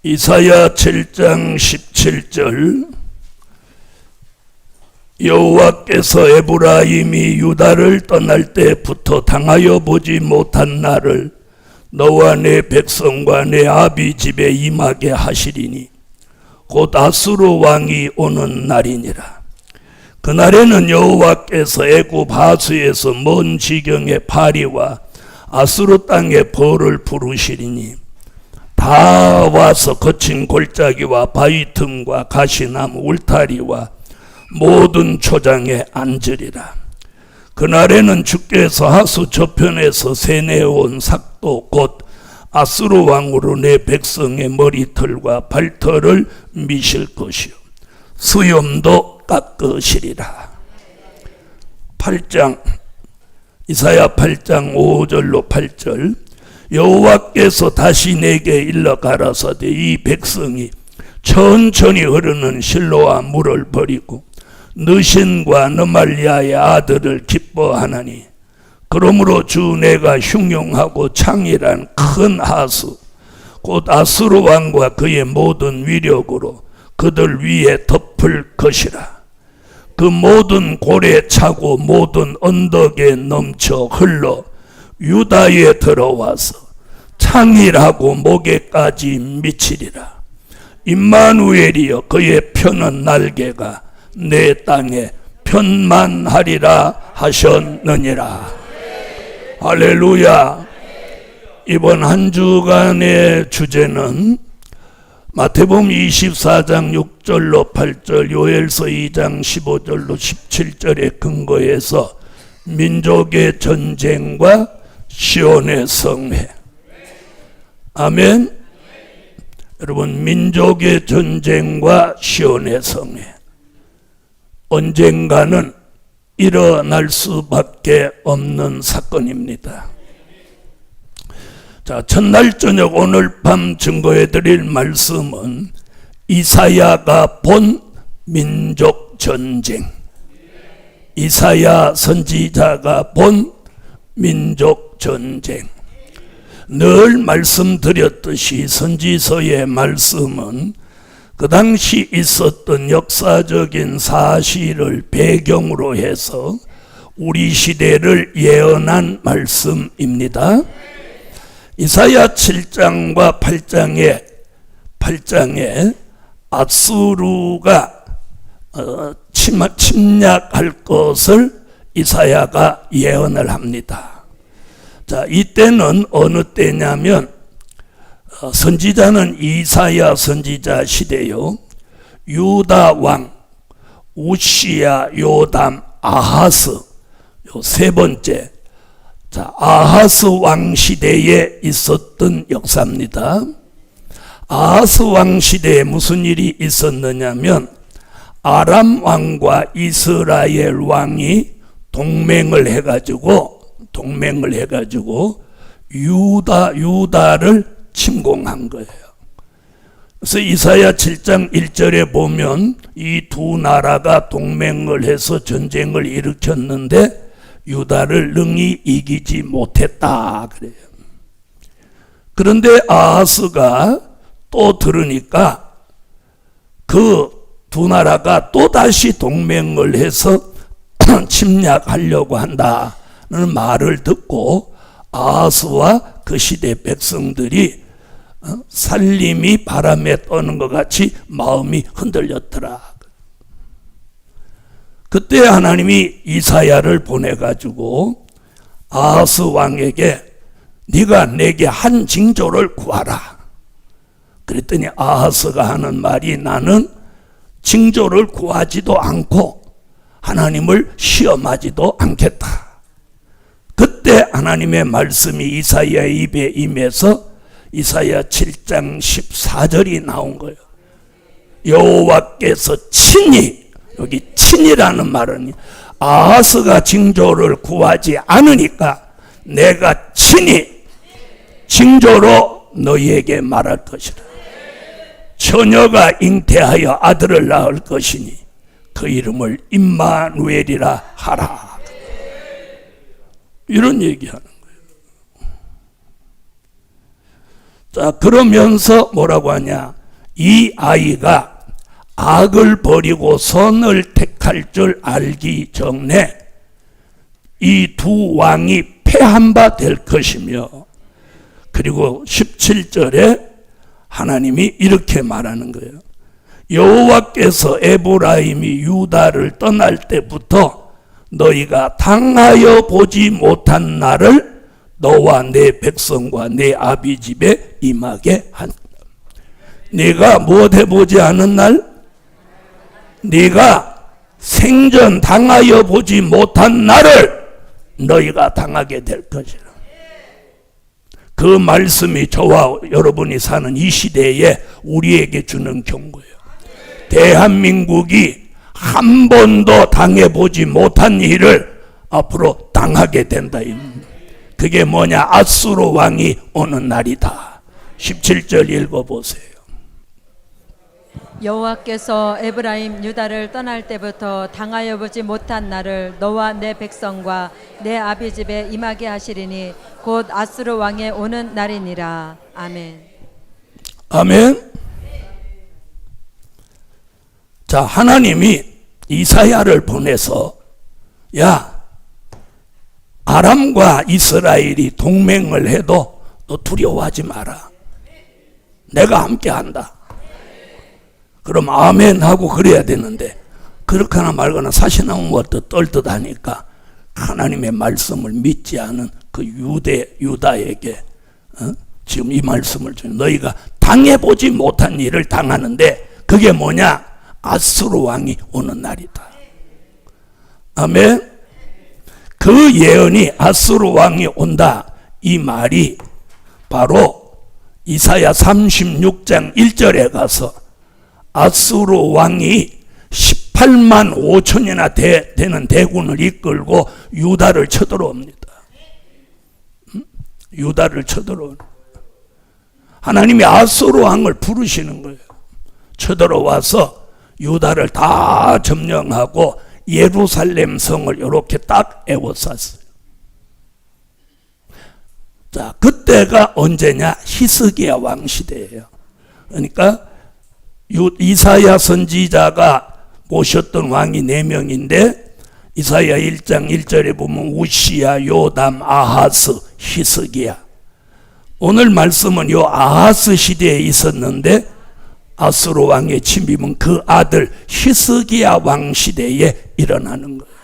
이사야 7장 17절 여호와께서 에브라임이 유다를 떠날 때부터 당하여 보지 못한 날을 너와 내 백성과 내 아비 집에 임하게 하시리니 곧 아수르 왕이 오는 날이니라. 그날에는 여호와께서 애굽 하수에서 먼 지경의 파리와 아수르 땅의 벌을 부르시리니 다 와서 거친 골짜기와 바위 틈과 가시나무 울타리와 모든 초장에 앉으리라. 그날에는 주께서 하수 저편에서 세내온 삭도 곧 아수르 왕으로 내 백성의 머리털과 발털을 미실 것이요 수염도 깎으시리라. 8장 이사야 8장 5절로 8절 여호와께서 다시 내게 일러 가라사대 이 백성이 천천히 흐르는 실로와 물을 버리고 느신과 느말리아의 아들을 기뻐하나니 그러므로 주 내가 흉용하고 창일한 큰 하수 곧 아수르 왕과 그의 모든 위력으로 그들 위에 덮을 것이라. 그 모든 골에 차고 모든 언덕에 넘쳐 흘러 유다에 들어와서 창일하고 목에까지 미치리라. 임마누엘이여 그의 펴는 날개가 내 땅에 편만하리라 하셨느니라. 할렐루야. 이번 한 주간의 주제는 마태복음 24장 6절로 8절 요엘서 2장 15절로 17절에 근거해서 민족의 전쟁과 시온의 성회. 아멘. 여러분, 민족의 전쟁과 시온의 성회 언젠가는 일어날 수밖에 없는 사건입니다. 자, 첫날 저녁 오늘 밤 증거해 드릴 말씀은 이사야가 본 민족 전쟁, 이사야 선지자가 본 민족 전쟁. 늘 말씀드렸듯이 선지서의 말씀은 그 당시 있었던 역사적인 사실을 배경으로 해서 우리 시대를 예언한 말씀입니다. 이사야 7장과 8장에 아수르가 침략할 것을 이사야가 예언을 합니다. 자, 이때는 어느 때냐면 선지자는 이사야 선지자 시대요. 유다 왕 우시야, 요담, 아하스 요 세 번째. 자, 아하스 왕 시대에 있었던 역사입니다. 아하스 왕 시대에 무슨 일이 있었느냐면 아람 왕과 이스라엘 왕이 동맹을 해가지고 유다를 침공한 거예요. 그래서 이사야 7장 1절에 보면 이 두 나라가 동맹을 해서 전쟁을 일으켰는데 유다를 능히 이기지 못했다 그래요. 그런데 아하스가 또 들으니까 그 두 나라가 또다시 동맹을 해서 침략하려고 한다는 말을 듣고 아하스와 그 시대 백성들이 살림이 바람에 떠는 것 같이 마음이 흔들렸더라. 그때 하나님이 이사야를 보내가지고 아하스 왕에게 네가 내게 한 징조를 구하라. 그랬더니 아하스가 하는 말이 나는 징조를 구하지도 않고 하나님을 시험하지도 않겠다. 그때 하나님의 말씀이 이사야의 입에 임해서 이사야 7장 14절이 나온 거예요. 여호와께서 친히, 여기 친이라는 말은 아하스가 징조를 구하지 않으니까 내가 친히 징조로 너희에게 말할 것이라. 처녀가 잉태하여 아들을 낳을 것이니 그 이름을 임마누엘이라 하라. 이런 얘기하는 거예요. 자, 그러면서 뭐라고 하냐? 이 아이가 악을 버리고 선을 택할 줄 알기 전에 이 두 왕이 패한 바 될 것이며, 그리고 17절에 하나님이 이렇게 말하는 거예요. 여호와께서 에브라임이 유다를 떠날 때부터 너희가 당하여 보지 못한 날을 너와 내 백성과 내 아비 집에 임하게 한다. 네가 무엇 해보지 않은 날? 네가 생전 당하여 보지 못한 날을 너희가 당하게 될 것이라. 그 말씀이 저와 여러분이 사는 이 시대에 우리에게 주는 경고예요. 대한민국이 한 번도 당해보지 못한 일을 앞으로 당하게 된다. 그게 뭐냐? 아수르 왕이 오는 날이다. 17절 읽어보세요. 여호와께서 에브라임 유다를 떠날 때부터 당하여 보지 못한 날을 너와 내 백성과 내 아비 집에 임하게 하시리니 곧 아수르 왕의 오는 날이니라. 아멘. 아멘. 자, 하나님이 이사야를 보내서 야, 아람과 이스라엘이 동맹을 해도 너 두려워하지 마라. 내가 함께한다. 그럼 아멘 하고 그래야 되는데 그렇거나 말거나 사시나무 먹듯 떨듯 하니까 하나님의 말씀을 믿지 않은 그 유다에게 지금 이 말씀을 주는, 너희가 당해보지 못한 일을 당하는데 그게 뭐냐? 아수르 왕이 오는 날이다. 아멘. 그 예언이 아수르 왕이 온다, 이 말이 바로 이사야 36장 1절에 가서 아수르 왕이 18만 5천이나 되는 대군을 이끌고 유다를 쳐들어옵니다. 유다를 쳐들어옵니다. 하나님이 아수르 왕을 부르시는 거예요. 쳐들어와서 유다를 다 점령하고 예루살렘 성을 이렇게 딱 에워쌌어요. 자, 그때가 언제냐? 히스기야 왕 시대예요. 그러니까 이사야 선지자가 모셨던 왕이 4명인데 이사야 1장 1절에 보면 우시야, 요담, 아하스, 히스기야. 오늘 말씀은 요 아하스 시대에 있었는데 아수르 왕의 침입은 그 아들 히스기야 왕 시대에 일어나는 거예요.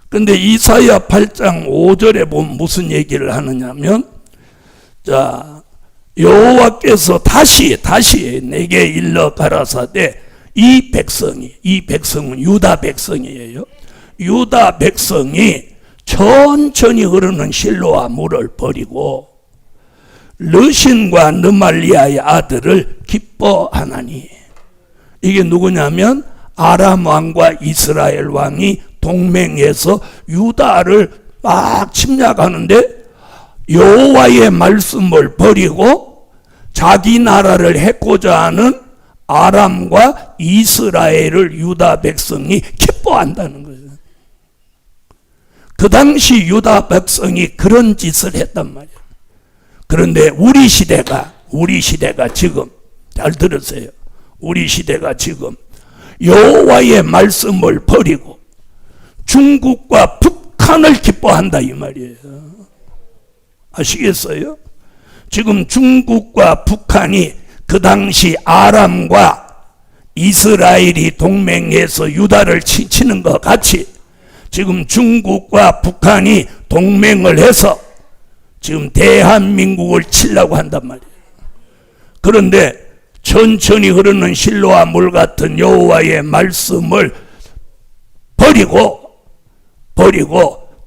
근데 이사야 8장 5절에 보면 무슨 얘기를 하느냐면, 자, 여호와께서 다시 내게 일러 가라사대 이 백성은 유다 백성이에요. 유다 백성이 천천히 흐르는 실로아 물을 버리고 르신과 느말리아의 아들을 기뻐하나니. 이게 누구냐면 아람 왕과 이스라엘 왕이 동맹해서 유다를 막 침략하는데 여호와의 말씀을 버리고 자기 나라를 해코자 하는 아람과 이스라엘을 유다 백성이 기뻐한다는 거예요. 그 당시 유다 백성이 그런 짓을 했단 말이에요. 그런데 우리 시대가 지금 잘 들으세요. 우리 시대가 지금 여호와의 말씀을 버리고 중국과 북한을 기뻐한다 이 말이에요. 아시겠어요? 지금 중국과 북한이 그 당시 아람과 이스라엘이 동맹해서 유다를 치는 것 같이 지금 중국과 북한이 동맹을 해서 지금 대한민국을 치려고 한단 말이에요. 그런데 천천히 흐르는 실로아 물 같은 여호와의 말씀을 버리고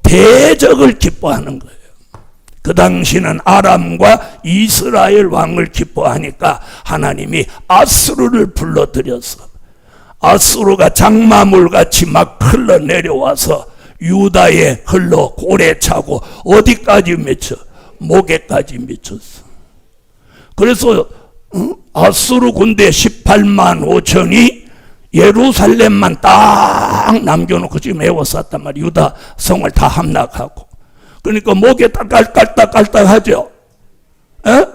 대적을 기뻐하는 거예요. 그 당시는 아람과 이스라엘 왕을 기뻐하니까 하나님이 아수르를 불러들여서 아수르가 장마물같이 막 흘러내려와서 유다에 흘러 고래 차고 어디까지 맺혀? 목에까지 미쳤어. 그래서 아수르 군대 18만 5천이 예루살렘만 딱 남겨놓고 지금 에워쌌단 말이야. 유다 성을 다 함락하고. 그러니까 목에 깔딱깔딱 하죠. 에?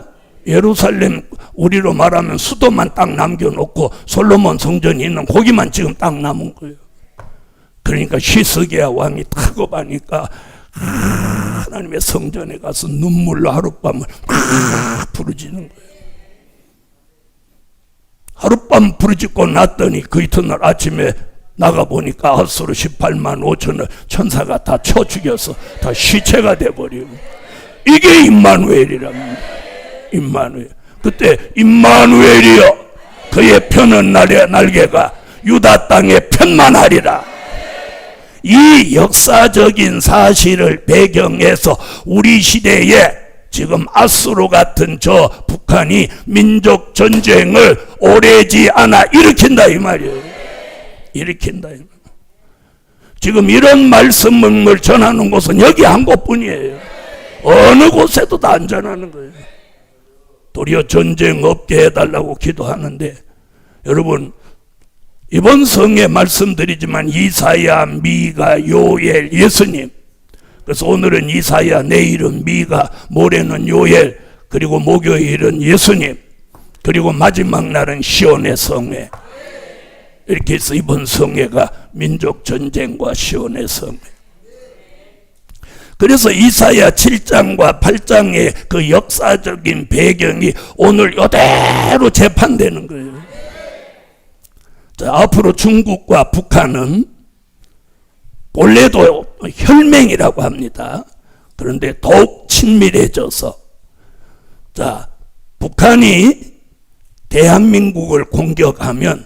예루살렘 우리로 말하면 수도만 딱 남겨놓고 솔로몬 성전이 있는 거기만 지금 딱 남은 거예요. 그러니까 시스기야 왕이 타급하니까 하나님의 성전에 가서 눈물로 하룻밤을 부르짖는 거예요. 하룻밤 부르짖고 났더니 그 이튿날 아침에 나가보니까 아수르 18만 5천을 천사가 다 쳐 죽여서 다 시체가 돼버리고, 이게 임마누엘이랍니다. 임마누엘. 그때 임마누엘이여 그의 펴는 날개가 유다 땅에 편만하리라. 이 역사적인 사실을 배경해서 우리 시대에 지금 아수르 같은 저 북한이 민족 전쟁을 오래지 않아 일으킨다 이 말이에요. 일으킨다 이 말이에요. 지금 이런 말씀을 전하는 곳은 여기 한 곳뿐이에요. 어느 곳에도 다 안 전하는 거예요. 도리어 전쟁 없게 해달라고 기도하는데, 여러분 이번 성에 말씀드리지만 이사야, 미가, 요엘, 예수님, 그래서 오늘은 이사야, 내일은 미가, 모레는 요엘, 그리고 목요일은 예수님, 그리고 마지막 날은 시온의 성회. 이렇게 해서 이번 성회가 민족전쟁과 시온의 성회. 그래서 이사야 7장과 8장의 그 역사적인 배경이 오늘 이대로 재판되는 거예요. 자, 앞으로 중국과 북한은 원래도 혈맹이라고 합니다. 그런데 더욱 친밀해져서, 자, 북한이 대한민국을 공격하면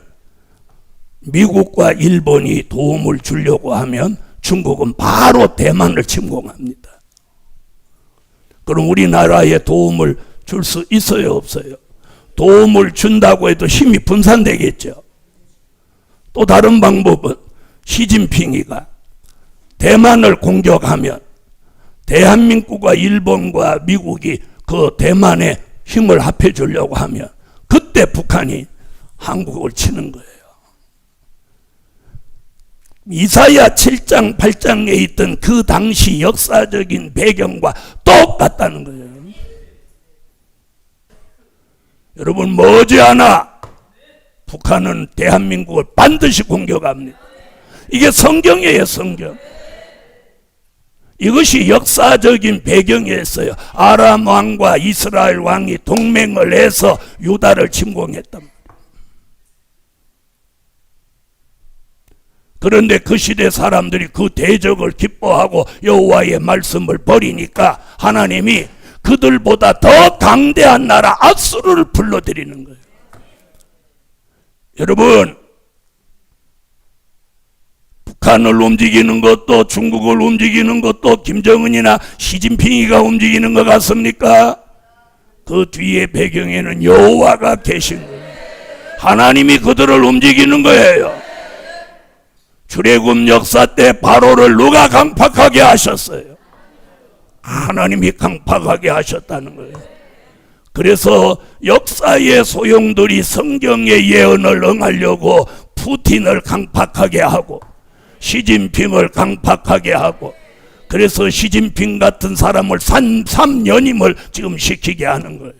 미국과 일본이 도움을 주려고 하면 중국은 바로 대만을 침공합니다. 그럼 우리나라에 도움을 줄 수 있어요, 없어요? 도움을 준다고 해도 힘이 분산되겠죠. 또 다른 방법은 시진핑이가 대만을 공격하면 대한민국과 일본과 미국이 그 대만에 힘을 합해 주려고 하면 그때 북한이 한국을 치는 거예요. 이사야 7장 8장에 있던 그 당시 역사적인 배경과 똑같다는 거예요. 여러분, 머지않아 북한은 대한민국을 반드시 공격합니다. 이게 성경이에요, 성경. 이것이 역사적인 배경이었어요. 아람 왕과 이스라엘 왕이 동맹을 해서 유다를 침공했단 말이에요. 그런데 그 시대 사람들이 그 대적을 기뻐하고 여호와의 말씀을 버리니까 하나님이 그들보다 더 강대한 나라 아수르를 불러들이는 거예요. 여러분, 북한을 움직이는 것도 중국을 움직이는 것도 김정은이나 시진핑이가 움직이는 것 같습니까? 그 뒤에 배경에는 여호와가 계신 거예요. 하나님이 그들을 움직이는 거예요. 출애굽 역사 때 바로를 누가 강팍하게 하셨어요? 하나님이 강팍하게 하셨다는 거예요. 그래서 역사의 소용돌이 성경의 예언을 응하려고 푸틴을 강팍하게 하고 시진핑을 강팍하게 하고, 그래서 시진핑 같은 사람을 3년임을 지금 시키게 하는 거예요.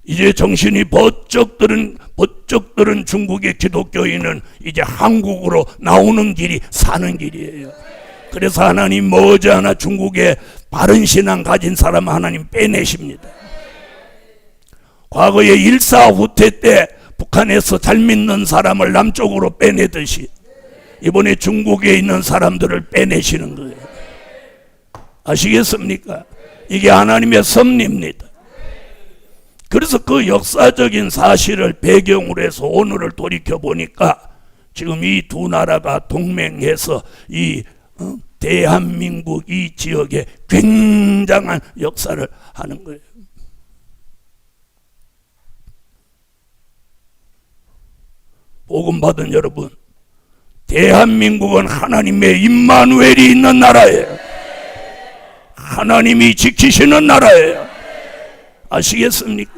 이제 정신이 번쩍 들은 중국의 기독교인은 이제 한국으로 나오는 길이 사는 길이에요. 그래서 하나님 머지않아 중국에 바른 신앙 가진 사람 하나님 빼내십니다. 과거에 일사후퇴 때 북한에서 잘 믿는 사람을 남쪽으로 빼내듯이 이번에 중국에 있는 사람들을 빼내시는 거예요. 아시겠습니까? 이게 하나님의 섭리입니다. 그래서 그 역사적인 사실을 배경으로 해서 오늘을 돌이켜보니까 지금 이 두 나라가 동맹해서 이 대한민국 이 지역에 굉장한 역사를 하는 거예요. 복음 받은 여러분, 대한민국은 하나님의 임마누엘이 있는 나라예요. 하나님이 지키시는 나라예요. 아시겠습니까?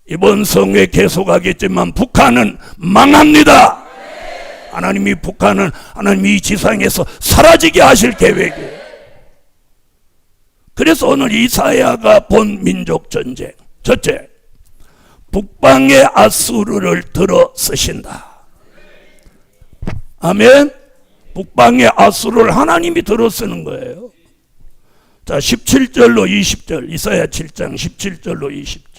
이번 성회 계속하겠지만 북한은 망합니다. 하나님이 북한은 하나님이 이 지상에서 사라지게 하실 계획이에요. 그래서 오늘 이사야가 본 민족전쟁, 첫째, 북방의 아수르를 들어 쓰신다. 아멘. 북방의 아수르를 하나님이 들어 쓰는 거예요. 자, 17절로 20절, 이사야 7장 17절로 20절.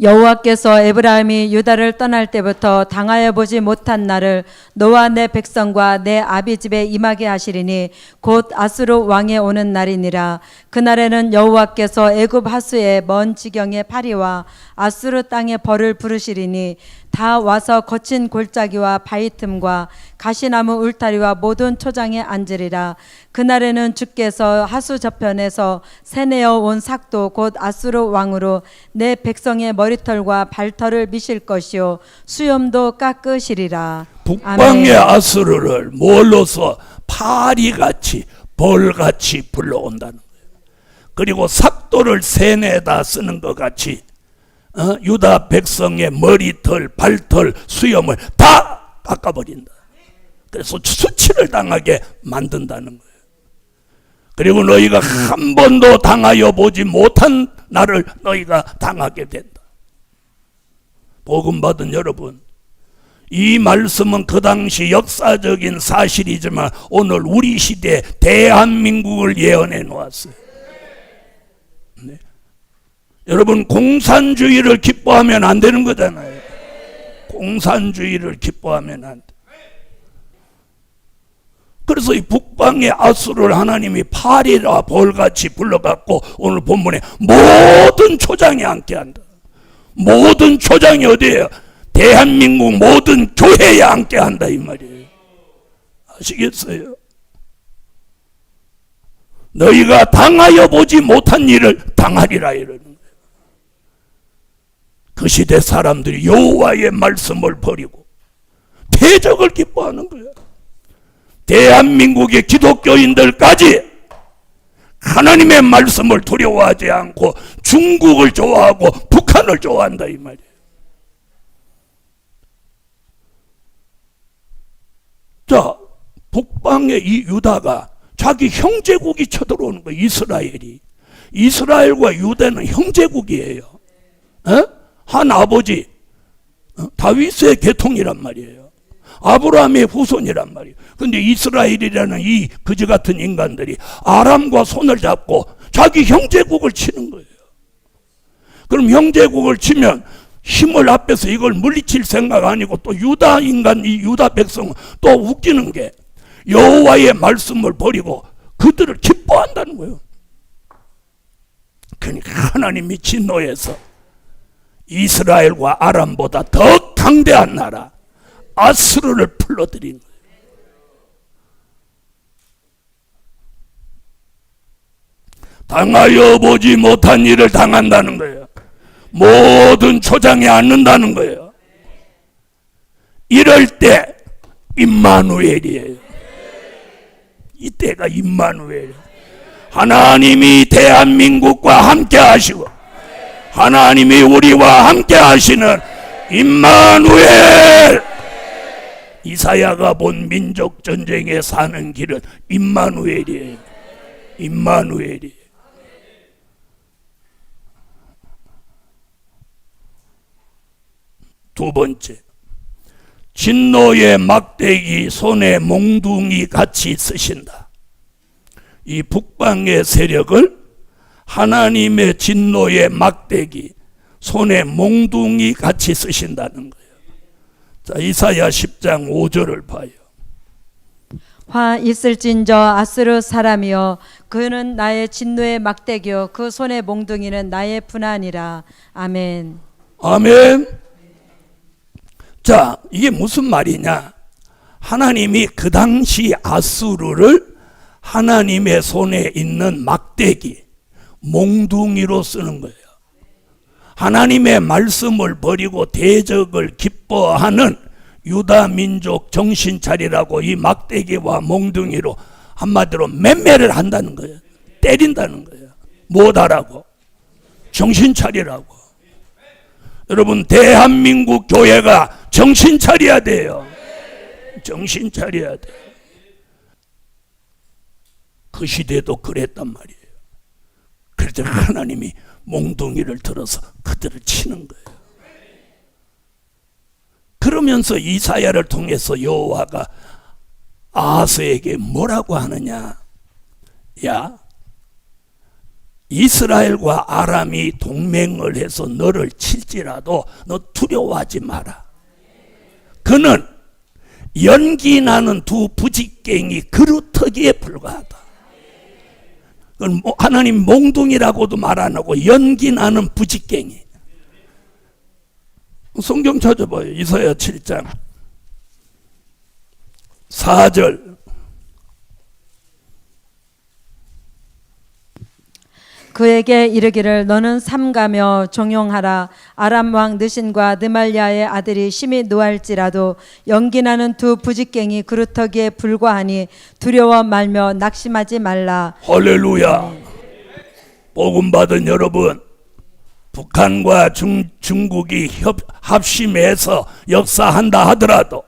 여호와께서 에브라임이 유다를 떠날 때부터 당하여 보지 못한 날을 너와 내 백성과 내 아비 집에 임하게 하시리니 곧 아수르 왕에 오는 날이니라. 그날에는 여호와께서 애굽 하수의 먼 지경의 파리와 아수르 땅의 벌을 부르시리니 다 와서 거친 골짜기와 바위 틈과 가시나무 울타리와 모든 초장에 앉으리라. 그날에는 주께서 하수 저편에서 새내어 온 삭도 곧 아수르 왕으로 내 백성의 머리털과 발털을 미실 것이요 수염도 깎으시리라. 북방의 아수르를 뭘로서 파리같이 벌같이 불러온다는 거예요. 그리고 삭도를 새내다 쓰는 것 같이 유다 백성의 머리털, 발털, 수염을 다 깎아버린다. 그래서 수치를 당하게 만든다는 거예요. 그리고 너희가 한 번도 당하여 보지 못한 날을 너희가 당하게 된다. 복음 받은 여러분, 이 말씀은 그 당시 역사적인 사실이지만 오늘 우리 시대 대한민국을 예언해 놓았어요. 네. 여러분, 공산주의를 기뻐하면 안 되는 거잖아요. 공산주의를 기뻐하면 안 돼. 그래서 이 북방의 아수르를 하나님이 파리라 벌같이 불러갖고 오늘 본문에 모든 초장에 앉게 한다. 모든 초장이 어디예요? 대한민국 모든 교회에 앉게 한다 이 말이에요. 아시겠어요? 너희가 당하여 보지 못한 일을 당하리라 이러는 거예요. 그 시대 사람들이 여호와의 말씀을 버리고 대적을 기뻐하는 거예요. 대한민국의 기독교인들까지 하나님의 말씀을 두려워하지 않고 중국을 좋아하고 북한을 좋아한다 이 말이에요. 자, 북방의 이 유다가 자기 형제국이 쳐들어오는 거예요. 이스라엘이. 이스라엘과 유다는 형제국이에요. 한 아버지 다윗의 계통이란 말이에요. 아브라함의 후손이란 말이에요. 근데 이스라엘이라는 이 그지 같은 인간들이 아람과 손을 잡고 자기 형제국을 치는 거예요. 그럼 형제국을 치면 힘을 앞에서 이걸 물리칠 생각 아니고 또 유다 인간, 이 유다 백성은 또 웃기는 게 여호와의 말씀을 버리고 그들을 기뻐한다는 거예요. 그러니까 하나님이 진노해서 이스라엘과 아람보다 더 강대한 나라 아수르를 불러들인 거예요. 당하여 보지 못한 일을 당한다는 거예요. 모든 초장에 앉는다는 거예요. 이럴 때 임마누엘이에요. 이때가 임마누엘. 하나님이 대한민국과 함께 하시고 하나님이 우리와 함께 하시는 임마누엘. 이사야가 본 민족 전쟁에 사는 길은 임마누엘이에요. 임마누엘이. 두 번째, 진노의 막대기 손에 몽둥이 같이 쓰신다. 이 북방의 세력을 하나님의 진노의 막대기 손에 몽둥이 같이 쓰신다는 거예요. 자, 이사야 10장 5절을 봐요. 화 있을진저 아스르 사람이여 그는 나의 진노의 막대기요 그 손의 몽둥이는 나의 분하니라. 아멘. 아멘. 자, 이게 무슨 말이냐? 하나님이 그 당시 아수르를 하나님의 손에 있는 막대기, 몽둥이로 쓰는 거예요. 하나님의 말씀을 버리고 대적을 기뻐하는 유다 민족 정신 차리라고 이 막대기와 몽둥이로 한마디로 맴매를 한다는 거예요. 때린다는 거예요. 못하라고, 정신 차리라고. 여러분, 대한민국 교회가 정신 차려야 돼요. 정신 차려야 돼. 그 시대도 그랬단 말이에요. 그래서 하나님이 몽둥이를 들어서 그들을 치는 거예요. 그러면서 이사야를 통해서 여호와가 아하스에게 뭐라고 하느냐? 야, 이스라엘과 아람이 동맹을 해서 너를 칠지라도 너 두려워하지 마라. 그는 연기 나는 두 부직갱이 그루터기에 불과하다. 하나님 몽둥이라고도 말 안 하고 연기 나는 부직갱이. 성경 찾아봐요. 이사야 7장 4절. 그에게 이르기를 너는 삼가며 종용하라. 아람 왕 느신과 느말랴의 아들이 심히 노할지라도 연기나는 두 부직갱이 그루터기에 불과하니 두려워 말며 낙심하지 말라. 할렐루야. 복음 받은 여러분, 북한과 중국이 합심해서 역사한다 하더라도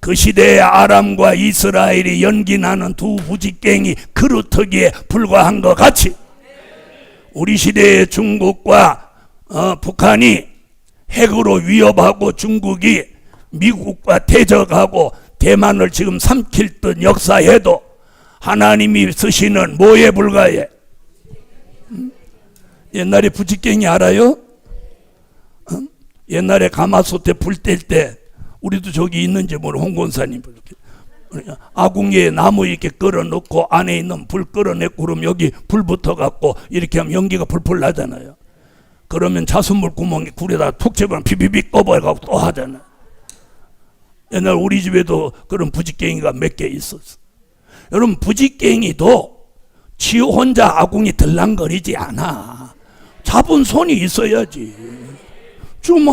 그 시대의 아람과 이스라엘이 연기나는 두 부직갱이 그루터기에 불과한 것 같이 우리 시대의 중국과 북한이 핵으로 위협하고 중국이 미국과 대적하고 대만을 지금 삼킬 듯 역사해도 하나님이 쓰시는 뭐에 불과해? 옛날에 부직갱이 알아요? 옛날에 가마솥에 불 뗄 때 우리도 저기 있는지 모르 홍권사님 아궁이에 나무 이렇게 끌어 넣고 안에 있는 불 끌어내고 그럼 여기 불 붙어 갖고 이렇게 하면 연기가 풀풀 나잖아요. 그러면 자순물 구멍에 굴에다가 툭 집어넣으면 비비비 꺼버려 갖고 또 하잖아요. 옛날 우리 집에도 그런 부직갱이가 몇 개 있었어. 여러분, 부직갱이도 지 혼자 아궁이 들랑거리지 않아. 잡은 손이 있어야지. 좀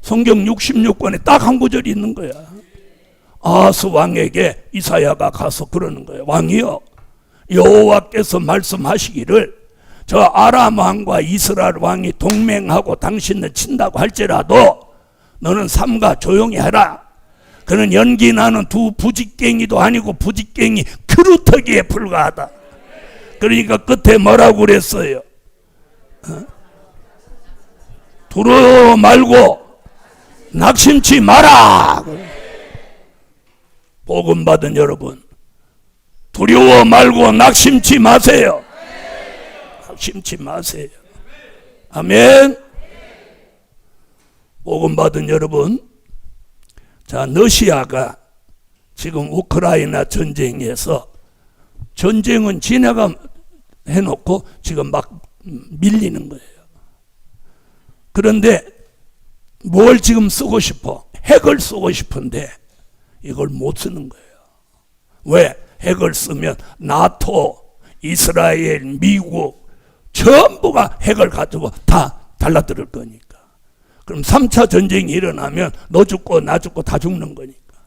성경 66권에 딱 한 구절이 있는 거야. 아하스 왕에게 이사야가 가서 그러는 거예요. 왕이여, 여호와께서 말씀하시기를 저 아람 왕과 이스라엘 왕이 동맹하고 당신을 친다고 할지라도 너는 삼가 조용히 해라. 그는 연기 나는 두 부직갱이도 아니고 부직갱이 그루터기에 불과하다. 그러니까 끝에 뭐라고 그랬어요? 두려워 말고 낙심치 마라. 복음 받은 여러분, 두려워 말고 낙심치 마세요. 낙심치 마세요. 아멘. 복음 받은 여러분, 자, 러시아가 지금 우크라이나 전쟁에서 전쟁은 지네가 해놓고 지금 막 밀리는 거예요. 그런데 뭘 지금 쓰고 싶어? 핵을 쓰고 싶은데 이걸 못 쓰는 거예요. 왜? 핵을 쓰면 나토, 이스라엘, 미국 전부가 핵을 가지고 다 달라들을 거니까. 그럼 3차 전쟁이 일어나면 너 죽고 나 죽고 다 죽는 거니까.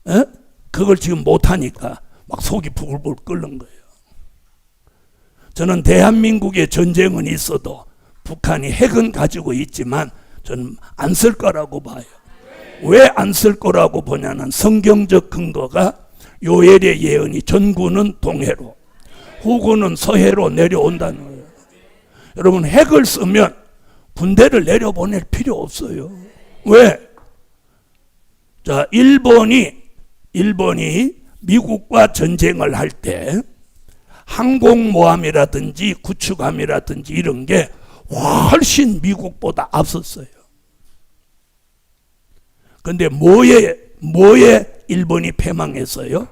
에? 그걸 지금 못하니까 막 속이 부글부글 끓는 거예요. 저는 대한민국의 전쟁은 있어도 북한이 핵은 가지고 있지만 저는 안 쓸 거라고 봐요. 왜 안 쓸 거라고 보냐는 성경적 근거가 요엘의 예언이 전구는 동해로 후구는 서해로 내려온다는 거예요. 여러분, 핵을 쓰면 군대를 내려보낼 필요 없어요. 왜? 자, 일본이 미국과 전쟁을 할 때 항공모함이라든지 구축함이라든지 이런 게 훨씬 미국보다 앞섰어요. 근데 뭐에 일본이 패망했어요?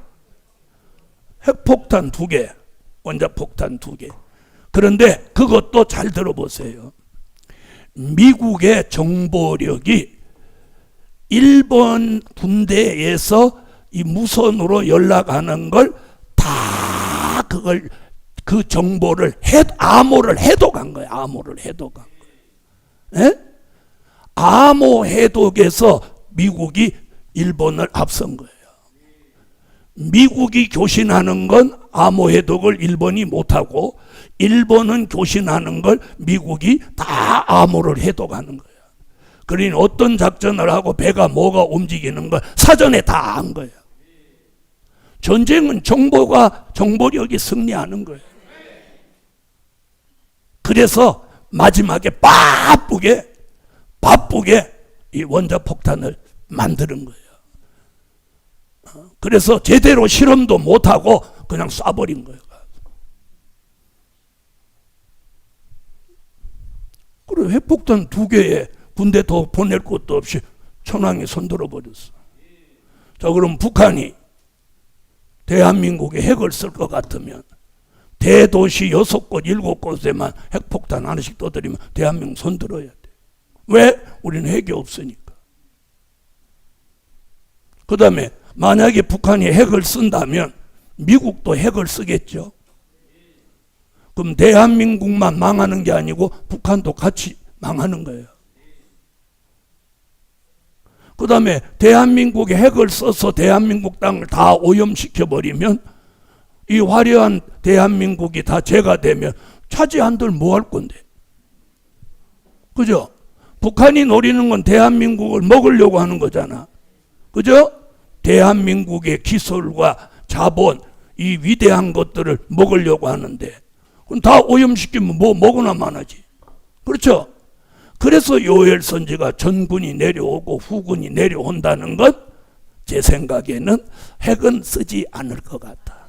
핵폭탄 2개, 원자폭탄 2개. 그런데 그것도 잘 들어보세요. 미국의 정보력이 일본 군대에서 이 무선으로 연락하는 걸 다 그 정보를 암호를 해독한 거예요. 암호를 해독한 거예요. 에? 암호 해독에서 미국이 일본을 앞선 거예요. 미국이 교신하는 건 암호 해독을 일본이 못하고 일본은 교신하는 걸 미국이 다 암호를 해독하는 거예요. 그러니 어떤 작전을 하고 배가 뭐가 움직이는 걸 사전에 다 안 거예요. 전쟁은 정보력이 승리하는 거예요. 그래서 마지막에 바쁘게 이 원자폭탄을 만드는 거예요. 그래서 제대로 실험도 못하고 그냥 쏴버린 거예요. 그리고 핵폭탄 2개에 군대 더 보낼 것도 없이 천황이 손들어 버렸어. 자, 그럼 북한이 대한민국에 핵을 쓸 것 같으면 대도시 6곳, 7곳에만 핵폭탄 하나씩 떠들이면 대한민국 손들어야 돼. 왜? 우리는 핵이 없으니까. 그 다음에 만약에 북한이 핵을 쓴다면 미국도 핵을 쓰겠죠. 그럼 대한민국만 망하는 게 아니고 북한도 같이 망하는 거예요. 그 다음에 대한민국에 핵을 써서 대한민국 땅을 다 오염시켜버리면 이 화려한 대한민국이 다 재가 되면 차지한들 뭐 할 건데? 그죠? 북한이 노리는 건 대한민국을 먹으려고 하는 거잖아. 그죠? 대한민국의 기술과 자본, 이 위대한 것들을 먹으려고 하는데 그럼 다 오염시키면 뭐 먹으나 마나지. 그렇죠? 그래서 요엘 선지가 전군이 내려오고 후군이 내려온다는 것, 제 생각에는 핵은 쓰지 않을 것 같다.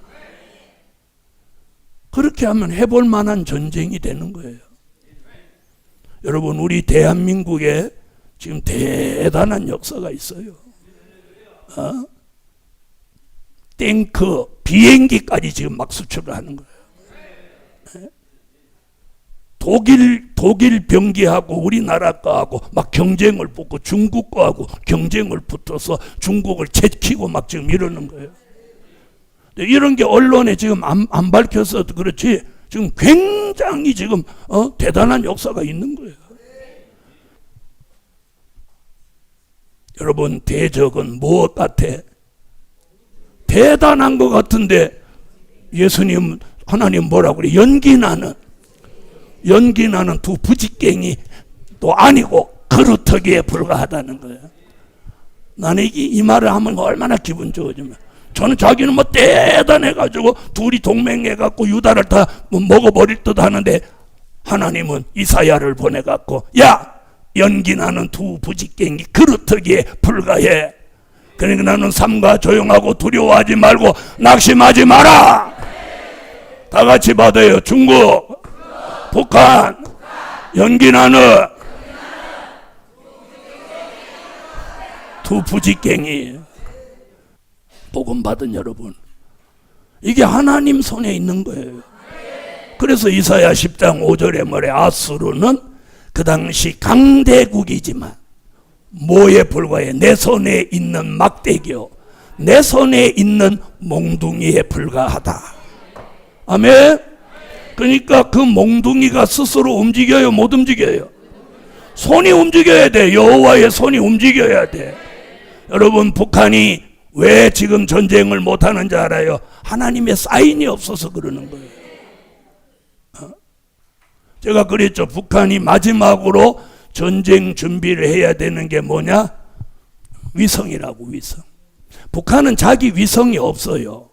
그렇게 하면 해볼 만한 전쟁이 되는 거예요. 여러분, 우리 대한민국에 지금 대단한 역사가 있어요. 탱크, 비행기까지 지금 막 수출을 하는 거예요. 독일 병기하고 우리나라 거하고 막 경쟁을 붙고 중국 거하고 경쟁을 붙어서 중국을 제치고 막 지금 이러는 거예요. 이런 게 언론에 지금 안 밝혀서 그렇지 지금 굉장히 지금 대단한 역사가 있는 거예요. 여러분, 대적은 무엇 같아? 대단한 것 같은데 예수님, 하나님 뭐라고 그래? 연기 나는 두 부직갱이 또 아니고 그루터기에 불과하다는 거예요. 나는 이 말을 하면 얼마나 기분 좋아지면, 저는 자기는 뭐 대단해가지고 둘이 동맹해갖고 유다를 다 먹어버릴 듯 하는데 하나님은 이사야를 보내갖고 야, 연기 나는 두 부직갱이 그루터기에 불과해. 그러니까 나는 삼가 조용하고 두려워하지 말고 낙심하지 마라. 다 같이 받아요. 중국, 북한, 연기 나는 두 부직갱이. 복음 받은 여러분, 이게 하나님 손에 있는 거예요. 그래서 이사야 10장 5절에 뭐래? 아수르는 그 당시 강대국이지만 뭐에 불과해? 내 손에 있는 막대기요, 내 손에 있는 몽둥이에 불과하다. 아멘. 그러니까 그 몽둥이가 스스로 움직여요, 못 움직여요? 손이 움직여야 돼. 여호와의 손이 움직여야 돼. 여러분, 북한이 왜 지금 전쟁을 못하는지 알아요? 하나님의 사인이 없어서 그러는 거예요. 제가 그랬죠. 북한이 마지막으로 전쟁 준비를 해야 되는 게 뭐냐? 위성이라고, 위성. 북한은 자기 위성이 없어요.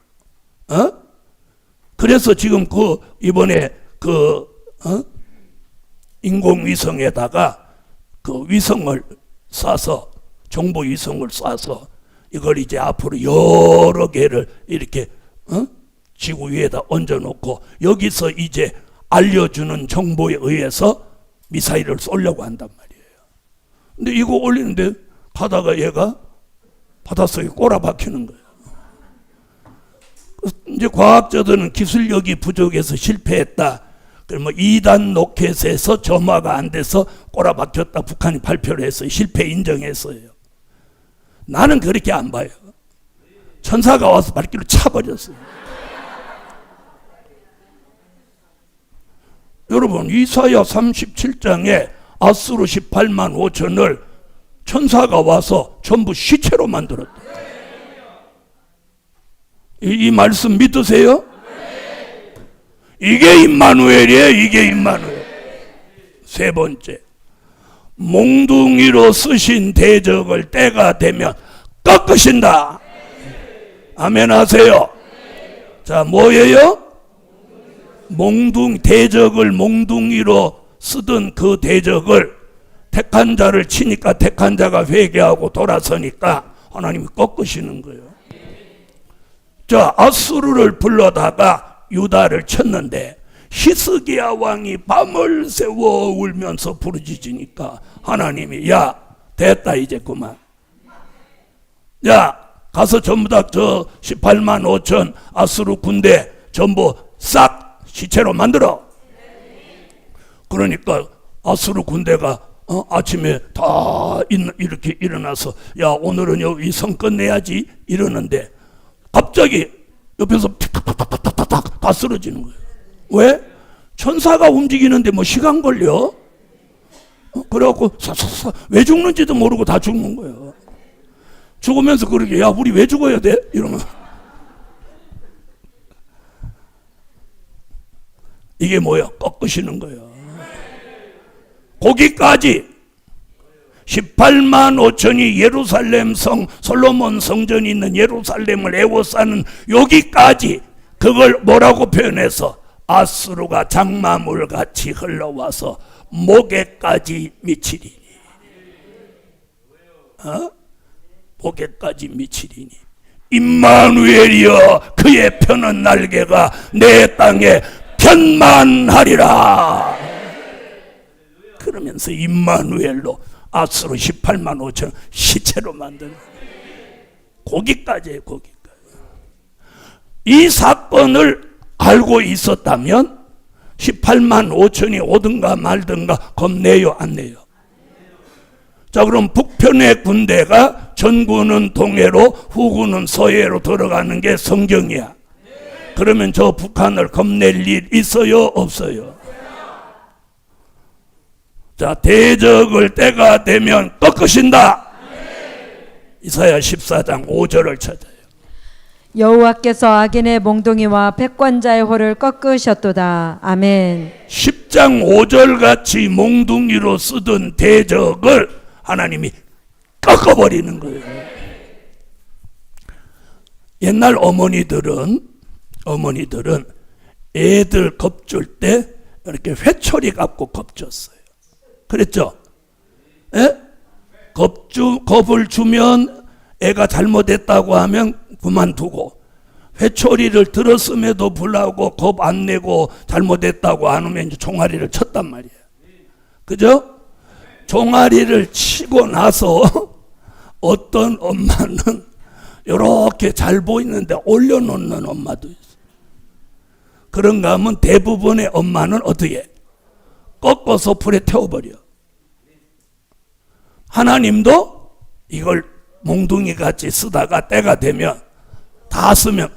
그래서 지금 이번에 인공위성에다가 그 위성을 쏴서, 정보 위성을 쏴서 이걸 이제 앞으로 여러 개를 이렇게 지구 위에다 얹어놓고 여기서 이제 알려주는 정보에 의해서 미사일을 쏘려고 한단 말이에요. 근데 이거 올리는데 가다가 얘가 바닷속에 꼬라박히는 거예요. 이제 과학자들은 기술력이 부족해서 실패했다. 그러면 2단 로켓에서 점화가 안 돼서 꼬라박혔다. 북한이 발표를 했어요. 실패 인정했어요. 나는 그렇게 안 봐요. 천사가 와서 발길로 차버렸어요. 여러분, 이사야 37장에 아수르 18만 5천을 천사가 와서 전부 시체로 만들었다. 이 말씀 믿으세요? 이게 임마누엘이에요. 이게 임마누엘. 세 번째, 몽둥이로 쓰신 대적을 때가 되면 꺾으신다. 아멘 하세요. 자, 뭐예요? 대적을 몽둥이로 쓰던 그 대적을 택한 자를 치니까 택한 자가 회개하고 돌아서니까 하나님이 꺾으시는 거예요. 자, 아수르를 불러다가 유다를 쳤는데 히스기야 왕이 밤을 새워 울면서 부르짖으니까 하나님이 야 됐다 이제 그만. 야 가서 전부 다 저 18만 5천 아수르 군대 전부 싹 시체로 만들어. 그러니까 아수르 군대가 아침에 다 이렇게 일어나서 야 오늘은 이 성 끝내야지 이러는데 갑자기 옆에서 탁탁탁탁탁탁 다 쓰러지는 거예요. 왜? 천사가 움직이는데 뭐 시간 걸려? 그래갖고 사사사 왜 죽는지도 모르고 다 죽는 거예요. 죽으면서 그러게 야 우리 왜 죽어야 돼? 이러면 이게 뭐야? 꺾으시는 거예요. 거기까지 18만 5천이 예루살렘 성 솔로몬 성전이 있는 예루살렘을 에워싸는 여기까지 그걸 뭐라고 표현해서 아수르가 장마물같이 흘러와서 목에까지 미치리니 목에까지 미치리니 임마누엘이여 그의 펴는 날개가 내 땅에 편만하리라. 그러면서 임마누엘로 아수르 18만 5천 시체로 만드는 거기까지예요. 거기까지. 이 사건을 알고 있었다면 18만 5천이 오든가 말든가 겁내요 안 내요? 자 그럼 북편의 군대가 전구는 동해로 후구는 서해로 들어가는 게 성경이야. 그러면 저 북한을 겁낼 일 있어요 없어요? 자 대적을 때가 되면 꺾으신다. 이사야 14장 5절을 찾아요. 여호와께서 악인의 몽둥이와 패권자의 호를 꺾으셨도다. 아멘. 10장 5절 같이 몽둥이로 쓰던 대적을 하나님이 꺾어버리는 거예요. 옛날 어머니들은 애들 겁줄 때 이렇게 회초리 갖고 겁줬어요. 그랬죠? 에? 겁을 주면 애가 잘못했다고 하면 그만두고 회초리를 들었음에도 불구하고 겁 안 내고 잘못했다고 안 하면 이제 종아리를 쳤단 말이에요. 그죠? 종아리를 치고 나서 어떤 엄마는 이렇게 잘 보이는데 올려놓는 엄마도 있어요. 그런가 하면 대부분의 엄마는 어떻게 꺾어서 불에 태워버려. 하나님도 이걸 몽둥이 같이 쓰다가 때가 되면 다 쓰면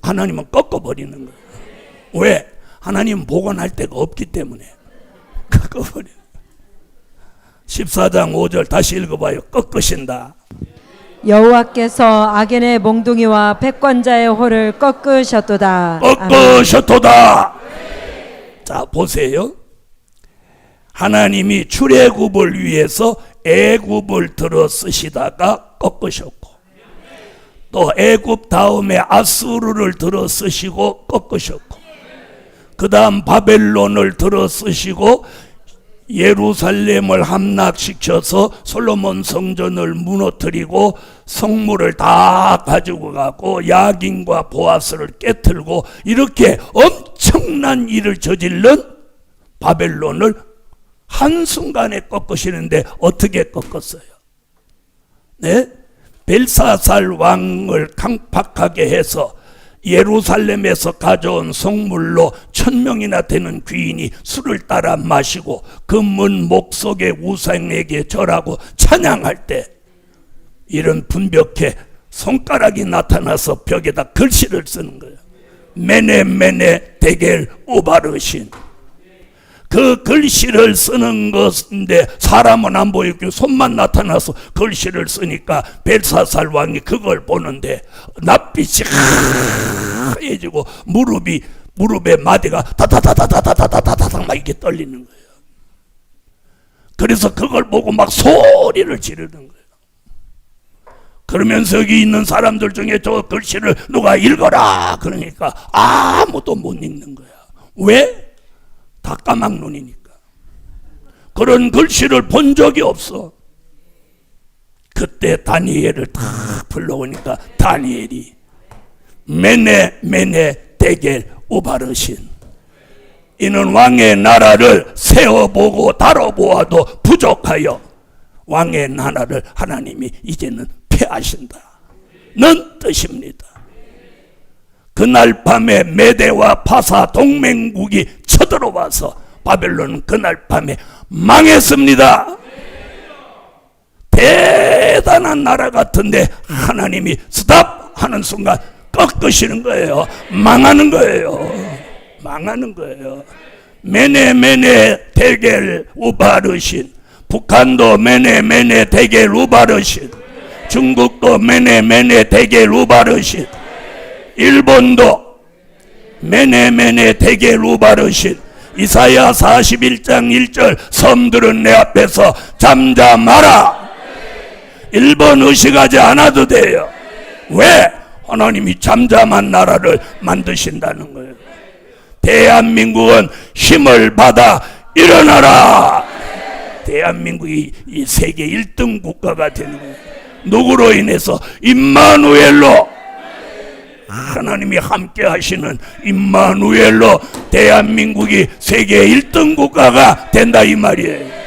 하나님은 꺾어버리는 거예요. 왜? 하나님은 복원할 데가 없기 때문에 꺾어버려. 14장 5절 다시 읽어봐요. 꺾으신다. 여호와께서 악인의 몽둥이와 패권자의 호를 꺾으셨도다. 꺾으셨도다. 자 보세요. 하나님이 출애굽을 위해서 애굽을 들어 쓰시다가 꺾으셨고 또 애굽 다음에 아수르를 들어 쓰시고 꺾으셨고 그 다음 바벨론을 들어 쓰시고 예루살렘을 함락시켜서 솔로몬 성전을 무너뜨리고 성물을 다 가지고 가고 야긴과 보아스를 깨뜨리고 이렇게 엄청난 일을 저질른 바벨론을 한순간에 꺾으시는데 어떻게 꺾었어요? 네? 벨사살 왕을 강팍하게 해서 예루살렘에서 가져온 성물로 1000명이나 되는 귀인이 술을 따라 마시고 금은 목 속의 우상에게 절하고 찬양할 때 이런 분벽에 손가락이 나타나서 벽에다 글씨를 쓰는 거예요. 메네 메네 데겔 우바르신. 그 글씨를 쓰는 것인데 사람은 안 보이고 손만 나타나서 글씨를 쓰니까 벨사살 왕이 그걸 보는데 낯빛이 하얘지고 무릎에 마디가 다다다다다다다다다다 막 이렇게 떨리는 거예요. 그래서 그걸 보고 막 소리를 지르는 거예요. 그러면서 여기 있는 사람들 중에 저 글씨를 누가 읽어라 그러니까 아무도 못 읽는 거야. 왜? 다 까막눈이니까. 그런 글씨를 본 적이 없어. 그때 다니엘을 딱 불러오니까 다니엘이 메네 데겔 우바르신, 이는 왕의 나라를 세어보고 다뤄보아도 부족하여 왕의 나라를 하나님이 이제는 폐하신다는 뜻입니다. 그날 밤에 메대와 파사 동맹국이 쳐들어와서 바벨론은 그날 밤에 망했습니다. 대단한 나라 같은데 하나님이 스탑 하는 순간 꺾으시는 거예요. 망하는 거예요. 망하는 거예요. 메네 데겔 우바르신, 북한도 메네 데겔 우바르신, 중국도 메네 데겔 우바르신, 일본도 메네 데겔 우바르신. 이사야 41장 1절 섬들은 내 앞에서 잠잠하라. 일본 의식하지 않아도 돼요. 왜? 하나님이 잠잠한 나라를 만드신다는 거예요. 대한민국은 힘을 받아 일어나라. 대한민국이 이 세계 1등 국가가 되는 거예요. 누구로 인해서? 임마누엘로. 하나님이 함께 하시는 임마누엘로 대한민국이 세계 1등 국가가 된다 이 말이에요.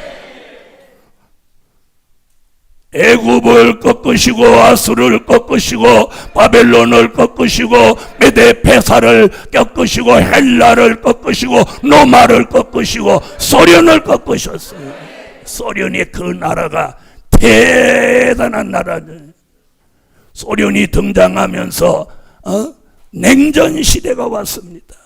애굽을 꺾으시고 아수를 꺾으시고 바벨론을 꺾으시고 메대 페사를 꺾으시고 헬라를 꺾으시고 로마를 꺾으시고 소련을 꺾으셨어요. 소련이 그 나라가 대단한 나라죠. 소련이 등장하면서 냉전 시대가 왔습니다.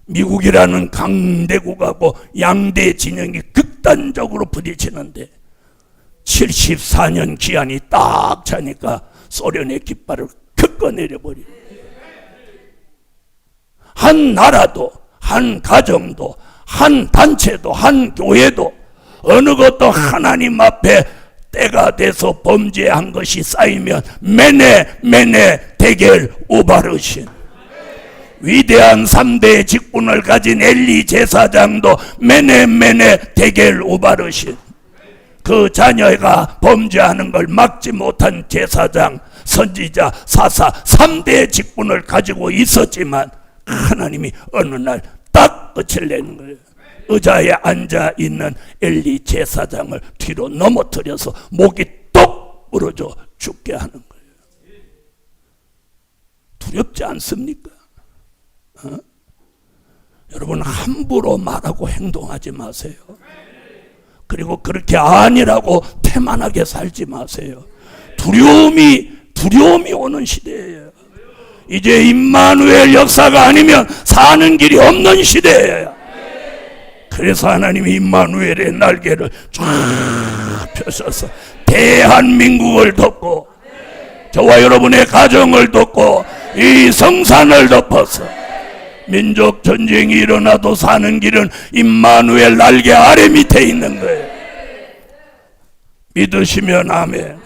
미국이라는 강대국하고 양대 진영이 극단적으로 부딪히는데 74년 기한이 딱 차니까 소련의 깃발을 꺾어내려버려요. 한 나라도, 한 가정도, 한 단체도, 한 교회도 어느 것도 하나님 앞에 때가 돼서 범죄한 것이 쌓이면 메네 데겔 우바르신. 위대한 3대의 직분을 가진 엘리 제사장도 메네 데겔 우바르신. 그 자녀가 범죄하는 걸 막지 못한 제사장, 선지자, 사사 3대의 직분을 가지고 있었지만 하나님이 어느 날 딱 끝을 내는 거예요. 의자에 앉아 있는 엘리 제사장을 뒤로 넘어뜨려서 목이 똑 부러져 죽게 하는 거예요. 두렵지 않습니까? 여러분, 함부로 말하고 행동하지 마세요. 그리고 그렇게 아니라고 태만하게 살지 마세요. 두려움이 오는 시대예요. 이제 임마누엘 역사가 아니면 사는 길이 없는 시대예요. 그래서 하나님이 임마누엘의 날개를 쫙 펴셔서 대한민국을 덮고 저와 여러분의 가정을 덮고 이 성산을 덮어서 민족 전쟁이 일어나도 사는 길은 임마누엘 날개 아래 밑에 있는 거예요. 믿으시면 아멘.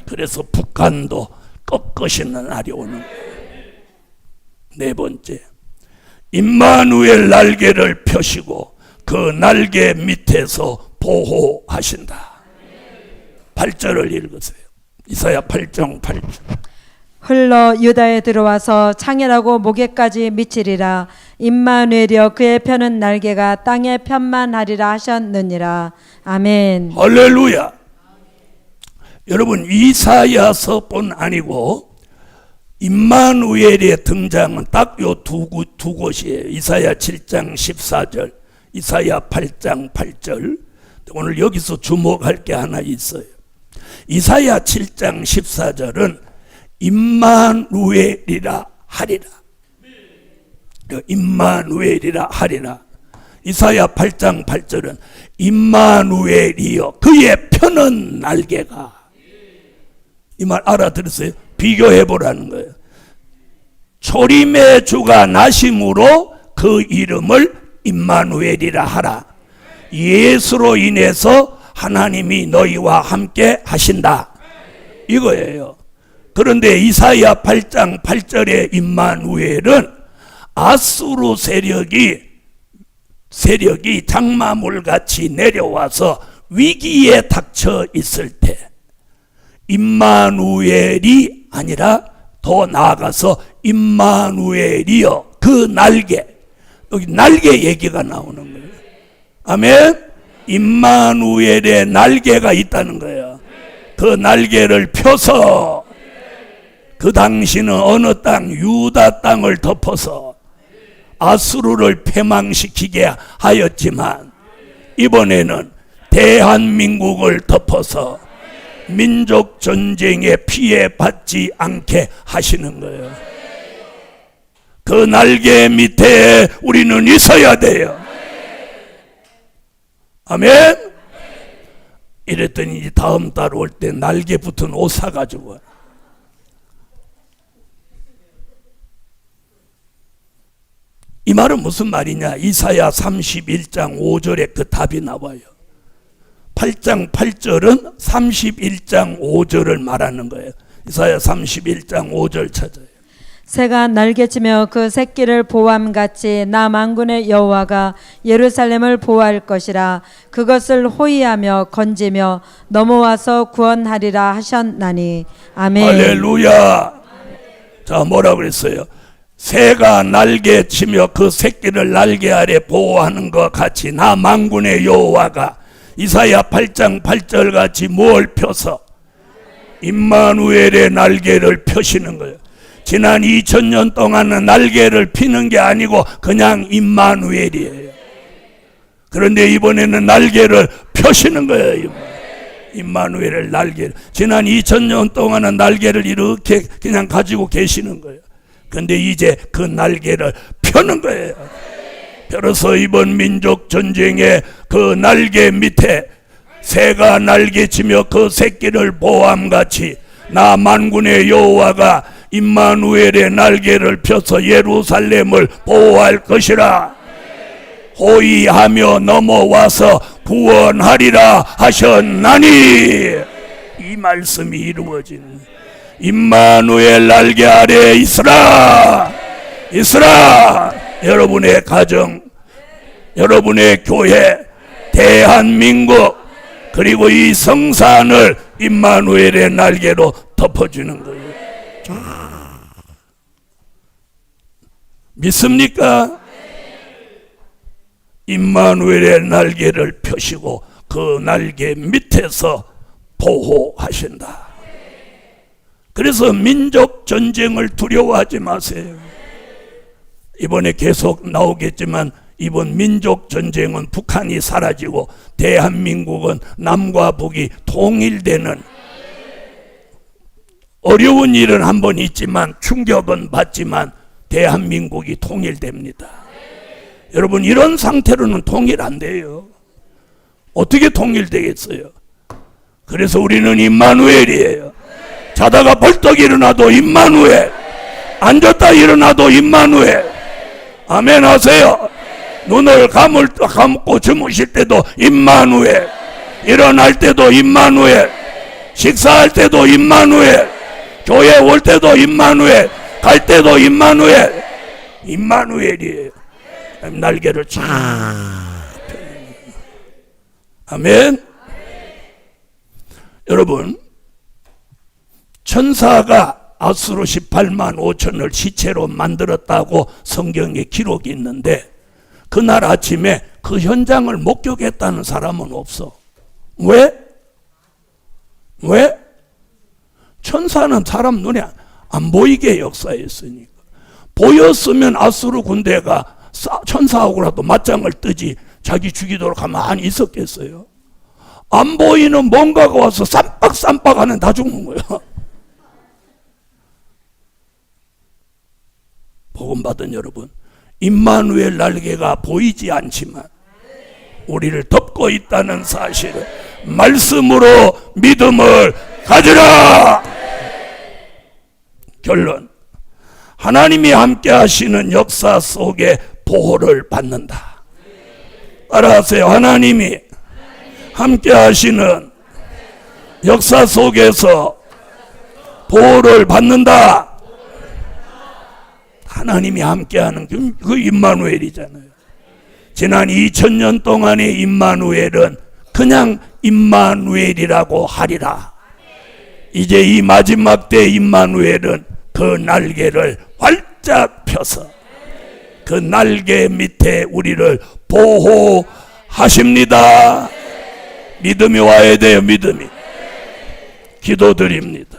그래서 북한도 꺾으시는 날이 오는 거예요. 네 번째, 임마누엘 날개를 펴시고 그 날개 밑에서 보호하신다. 8절을 읽으세요. 이사야 8장 8절. 흘러 유다에 들어와서 창이라고 목에까지 미치리라. 임마누엘이여 그의 펴는 날개가 땅에 편만하리라 하셨느니라. 아멘. 할렐루야. 여러분, 이사야서뿐 아니고 임마누엘의 등장은 딱 요 두 곳이에요. 이사야 7장 14절, 이사야 8장 8절. 오늘 여기서 주목할 게 하나 있어요. 이사야 7장 14절은 임마누엘이라 하리라. 임마누엘이라 하리라. 이사야 8장 8절은 임마누엘이여 그의 펴는 날개가. 이 말 알아들으세요? 비교해 보라는 거예요. 초림의 주가 나심으로 그 이름을 임마누엘이라 하라. 예수로 인해서 하나님이 너희와 함께 하신다. 이거예요. 그런데 이사야 8장 8절의 임마누엘은 아수르 세력이 장마물같이 내려와서 위기에 닥쳐 있을 때 임마누엘이 아니라 더 나아가서 임마누엘이여 그 날개, 여기 날개 얘기가 나오는 거예요. 아멘. 임마누엘의 날개가 있다는 거예요. 그 날개를 펴서 그 당시는 어느 땅, 유다 땅을 덮어서 아수르를 패망시키게 하였지만 이번에는 대한민국을 덮어서 민족 전쟁에 피해 받지 않게 하시는 거예요. 그 날개 밑에 우리는 있어야 돼요. 아멘. 이랬더니 다음 달 올 때 날개 붙은 옷 사가지고 와요. 이 말은 무슨 말이냐? 이사야 31장 5절에 그 답이 나와요. 8장 8절은 31장 5절을 말하는 거예요. 이사야 31장 5절 찾아요. 새가 날개치며 그 새끼를 보함같이 나 만군의 여호와가 예루살렘을 보호할 것이라. 그것을 호위하며 건지며 넘어와서 구원하리라 하셨나니. 아멘. 할렐루야. 자, 뭐라 그랬어요? 새가 날개치며 그 새끼를 날개 아래 보호하는 것 같이 나 만군의 여호와가 이사야 8장 8절 같이 뭘 펴서 임마누엘의 날개를 펴시는 거예요. 지난 2000년 동안은 날개를 피는 게 아니고 그냥 임마누엘이에요. 그런데 이번에는 날개를 펴시는 거예요. 임마누엘의 날개를. 지난 2000년 동안은 날개를 이렇게 그냥 가지고 계시는 거예요. 근데 이제 그 날개를 펴는 거예요. 펴서 이번 민족 전쟁에 그 날개 밑에 새가 날개치며 그 새끼를 보함같이 나 만군의 여호와가 임마누엘의 날개를 펴서 예루살렘을 보호할 것이라. 호위하며 넘어와서 구원하리라 하셨나니. 이 말씀이 이루어진 임마누엘 날개 아래 있으라. 여러분의 가정, 여러분의 교회, 대한민국, 그리고 이 성산을 임마누엘의 날개로 덮어주는 거예요. 믿습니까? 임마누엘의 날개를 펴시고 그 날개 밑에서 보호하신다. 그래서 민족 전쟁을 두려워하지 마세요. 이번에 계속 나오겠지만 이번 민족 전쟁은 북한이 사라지고 대한민국은 남과 북이 통일되는 어려운 일은 한 번 있지만 충격은 받지만 대한민국이 통일됩니다. 여러분, 이런 상태로는 통일 안 돼요. 어떻게 통일되겠어요? 그래서 우리는 임마누엘이에요. 자다가 벌떡 일어나도 임마누엘, 앉았다 일어나도 임마누엘. 아멘 하세요. 눈을 감고 주무실 때도 임마누엘, 일어날 때도 임마누엘, 식사할 때도 임마누엘, 교회 올 때도 임마누엘, 갈 때도 임마누엘. 임마누엘이에요. 날개를 쫙 펴는. 아멘. 여러분, 천사가 아수르 18만 5천을 시체로 만들었다고 성경에 기록이 있는데 그날 아침에 그 현장을 목격했다는 사람은 없어. 왜? 천사는 사람 눈에 안 보이게 역사했으니까. 보였으면 아수르 군대가 천사하고라도 맞짱을 뜨지 자기 죽이도록 가만히 있었겠어요? 안 보이는 뭔가가 와서 쌈박쌈박 하는 다 죽는 거야. 복음 받은 여러분, 임마누엘 날개가 보이지 않지만 우리를 덮고 있다는 사실을 말씀으로 믿음을 가지라. 결론, 하나님이 함께 하시는 역사 속에 보호를 받는다. 따라하세요. 하나님이 함께 하시는 역사 속에서 보호를 받는다. 하나님이 함께하는 그 임마누엘이잖아요. 지난 2000년 동안의 임마누엘은 그냥 임마누엘이라고 하리라. 이제 이 마지막 때 임마누엘은 그 날개를 활짝 펴서 그 날개 밑에 우리를 보호하십니다. 믿음이 와야 돼요. 믿음이. 기도드립니다.